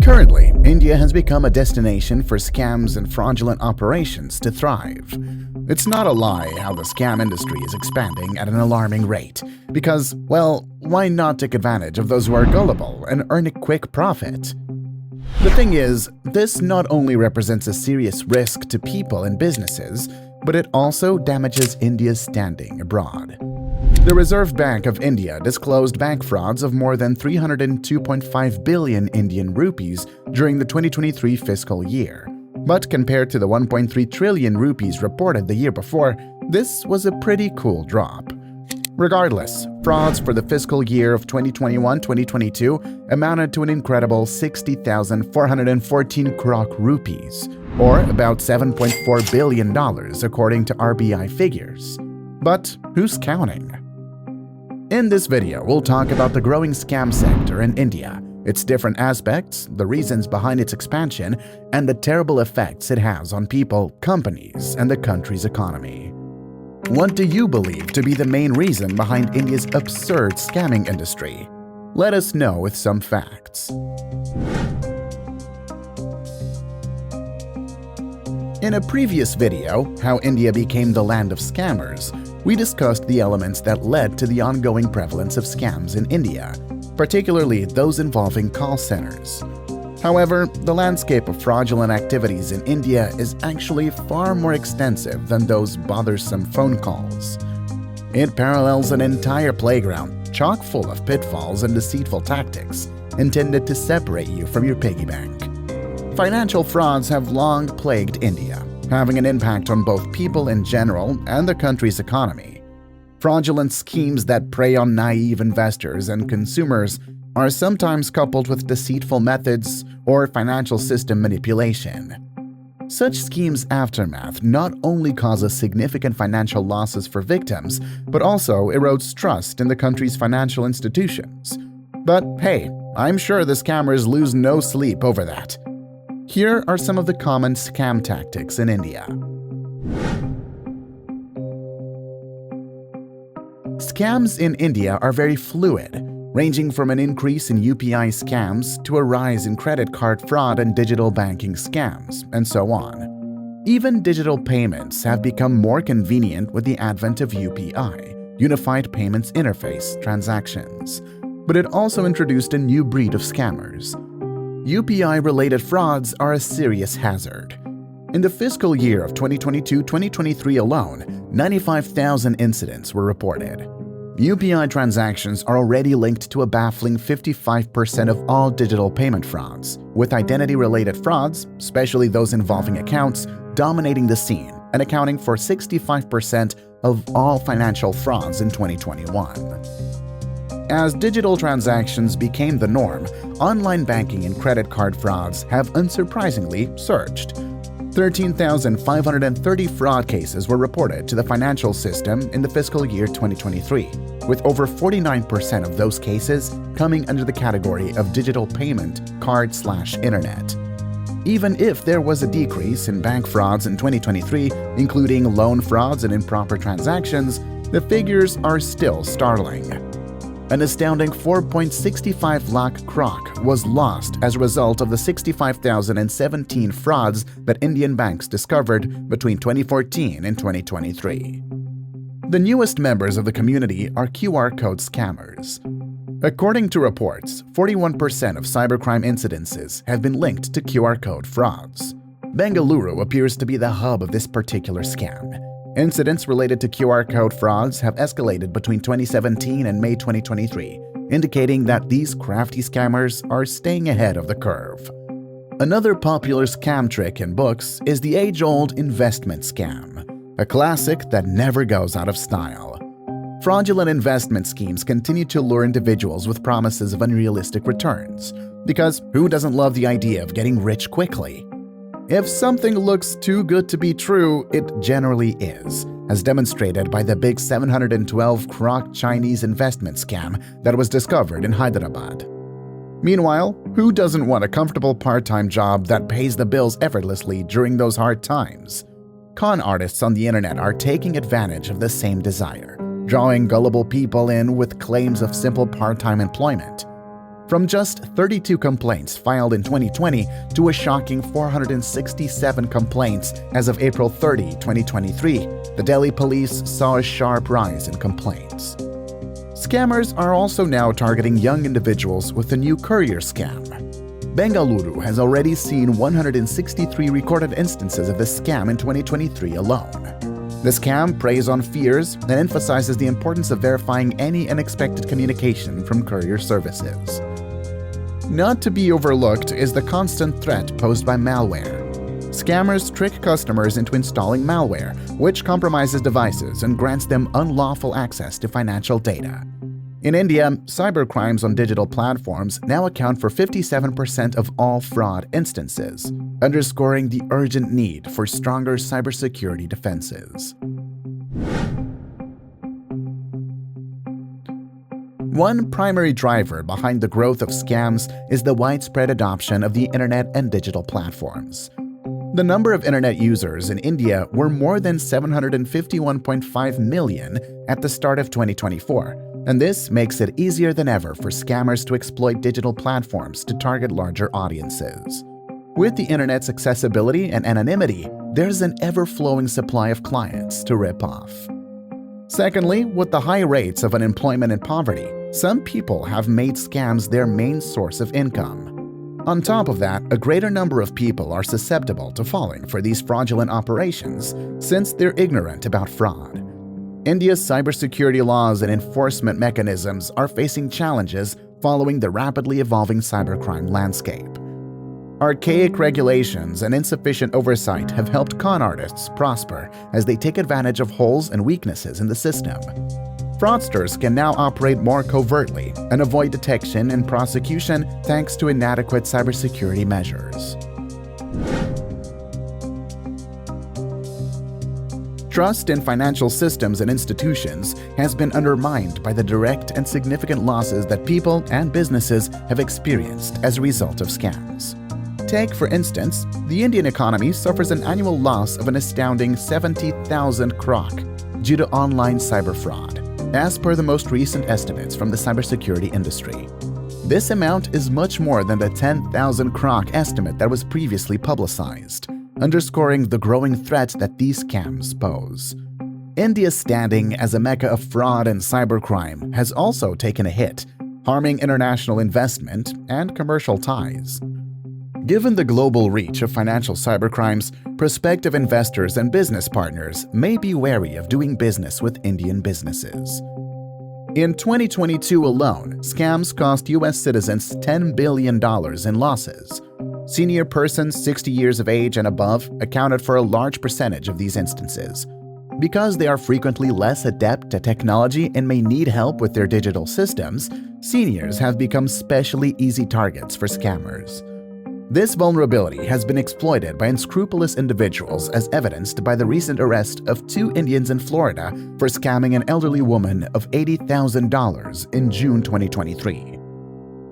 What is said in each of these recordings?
Currently, India has become a destination for scams and fraudulent operations to thrive. It's not a lie how the scam industry is expanding at an alarming rate, because, well, why not take advantage of those who are gullible and earn a quick profit? The thing is, this not only represents a serious risk to people and businesses, but it also damages India's standing abroad. The Reserve Bank of India disclosed bank frauds of more than 302.5 billion Indian rupees during the 2023 fiscal year. But compared to the 1.3 trillion rupees reported the year before, this was a pretty cool drop. Regardless, frauds for the fiscal year of 2021-2022 amounted to an incredible 60,414 crore rupees, or about $7.4 billion according to RBI figures. But who's counting? In this video, we'll talk about the growing scam sector in India, its different aspects, the reasons behind its expansion, and the terrible effects it has on people, companies, and the country's economy. What do you believe to be the main reason behind India's absurd scamming industry? Let us know with some facts. In a previous video, How India Became the Land of Scammers, we discussed the elements that led to the ongoing prevalence of scams in India, particularly those involving call centers. However, the landscape of fraudulent activities in India is actually far more extensive than those bothersome phone calls. It parallels an entire playground chock full of pitfalls and deceitful tactics intended to separate you from your piggy bank. Financial frauds have long plagued India, having an impact on both people in general and the country's economy. Fraudulent schemes that prey on naive investors and consumers are sometimes coupled with deceitful methods or financial system manipulation. Such schemes' aftermath not only causes significant financial losses for victims, but also erodes trust in the country's financial institutions. But hey, I'm sure the scammers lose no sleep over that. Here are some of the common scam tactics in India. Scams in India are very fluid, ranging from an increase in UPI scams to a rise in credit card fraud and digital banking scams, and so on. Even digital payments have become more convenient with the advent of UPI, Unified Payments Interface, transactions. But it also introduced a new breed of scammers. UPI-related frauds are a serious hazard. In the fiscal year of 2022-2023 alone, 95,000 incidents were reported. UPI transactions are already linked to a baffling 55% of all digital payment frauds, with identity-related frauds, especially those involving accounts, dominating the scene and accounting for 65% of all financial frauds in 2021. As digital transactions became the norm, online banking and credit card frauds have unsurprisingly surged. 13,530 fraud cases were reported to the financial system in the fiscal year 2023, with over 49% of those cases coming under the category of digital payment card/internet. Even if there was a decrease in bank frauds in 2023, including loan frauds and improper transactions, the figures are still startling. An astounding 4.65 lakh crore was lost as a result of the 65,017 frauds that Indian banks discovered between 2014 and 2023. The newest members of the community are QR code scammers. According to reports, 41% of cybercrime incidences have been linked to QR code frauds. Bengaluru appears to be the hub of this particular scam. Incidents related to QR code frauds have escalated between 2017 and May 2023, indicating that these crafty scammers are staying ahead of the curve. Another popular scam trick in books is the age-old investment scam, a classic that never goes out of style. Fraudulent investment schemes continue to lure individuals with promises of unrealistic returns, because who doesn't love the idea of getting rich quickly? If something looks too good to be true, it generally is, as demonstrated by the big 712 crore Chinese investment scam that was discovered in Hyderabad. Meanwhile, who doesn't want a comfortable part-time job that pays the bills effortlessly during those hard times? Con artists on the internet are taking advantage of the same desire, drawing gullible people in with claims of simple part-time employment. From just 32 complaints filed in 2020 to a shocking 467 complaints as of April 30, 2023, the Delhi police saw a sharp rise in complaints. Scammers are also now targeting young individuals with a new courier scam. Bengaluru has already seen 163 recorded instances of this scam in 2023 alone. The scam preys on fears and emphasizes the importance of verifying any unexpected communication from courier services. Not to be overlooked is the constant threat posed by malware. Scammers trick customers into installing malware, which compromises devices and grants them unlawful access to financial data. In India, cybercrimes on digital platforms now account for 57% of all fraud instances, underscoring the urgent need for stronger cybersecurity defenses. One primary driver behind the growth of scams is the widespread adoption of the internet and digital platforms. The number of internet users in India were more than 751.5 million at the start of 2024, and this makes it easier than ever for scammers to exploit digital platforms to target larger audiences. With the internet's accessibility and anonymity, there's an ever-flowing supply of clients to rip off. Secondly, with the high rates of unemployment and poverty, some people have made scams their main source of income. On top of that, a greater number of people are susceptible to falling for these fraudulent operations since they're ignorant about fraud. India's cybersecurity laws and enforcement mechanisms are facing challenges following the rapidly evolving cybercrime landscape. Archaic regulations and insufficient oversight have helped con artists prosper as they take advantage of holes and weaknesses in the system. Fraudsters can now operate more covertly and avoid detection and prosecution thanks to inadequate cybersecurity measures. Trust in financial systems and institutions has been undermined by the direct and significant losses that people and businesses have experienced as a result of scams. Take, for instance, the Indian economy suffers an annual loss of an astounding 70,000 crore due to online cyber fraud, as per the most recent estimates from the cybersecurity industry. This amount is much more than the 10,000 crore estimate that was previously publicized, underscoring the growing threat that these scams pose. India's standing as a mecca of fraud and cybercrime has also taken a hit, harming international investment and commercial ties. Given the global reach of financial cybercrimes, prospective investors and business partners may be wary of doing business with Indian businesses. In 2022 alone, scams cost U.S. citizens $10 billion in losses. Senior persons 60 years of age and above accounted for a large percentage of these instances. Because they are frequently less adept at technology and may need help with their digital systems, seniors have become specially easy targets for scammers. This vulnerability has been exploited by unscrupulous individuals as evidenced by the recent arrest of 2 Indians in Florida for scamming an elderly woman of $80,000 in June 2023.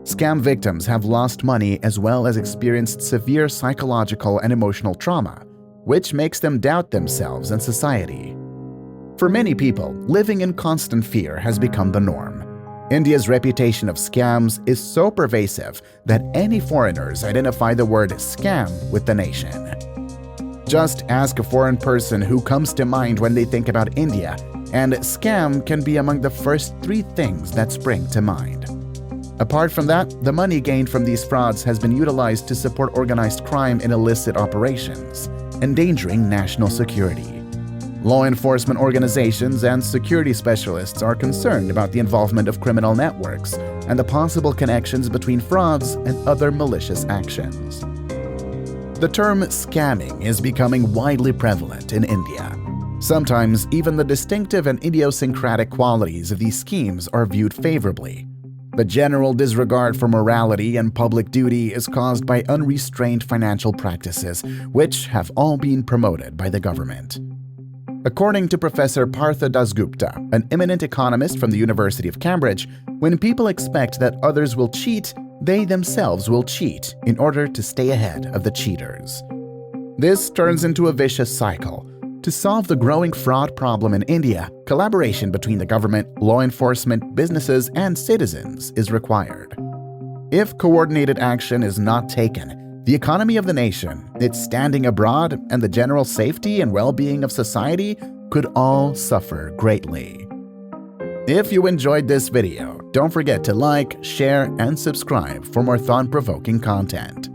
Scam victims have lost money as well as experienced severe psychological and emotional trauma, which makes them doubt themselves and society. For many people, living in constant fear has become the norm. India's reputation of scams is so pervasive that any foreigners identify the word scam with the nation. Just ask a foreign person who comes to mind when they think about India, and scam can be among the first 3 things that spring to mind. Apart from that, the money gained from these frauds has been utilized to support organized crime and illicit operations, endangering national security. Law enforcement organizations and security specialists are concerned about the involvement of criminal networks and the possible connections between frauds and other malicious actions. The term scamming is becoming widely prevalent in India. Sometimes even the distinctive and idiosyncratic qualities of these schemes are viewed favorably. The general disregard for morality and public duty is caused by unrestrained financial practices, which have all been promoted by the government. According to Professor Partha Dasgupta, an eminent economist from the University of Cambridge, when people expect that others will cheat, they themselves will cheat in order to stay ahead of the cheaters. This turns into a vicious cycle. To solve the growing fraud problem in India, collaboration between the government, law enforcement, businesses, and citizens is required. If coordinated action is not taken, the economy of the nation, its standing abroad, and the general safety and well-being of society could all suffer greatly. If you enjoyed this video, don't forget to like, share, and subscribe for more thought-provoking content.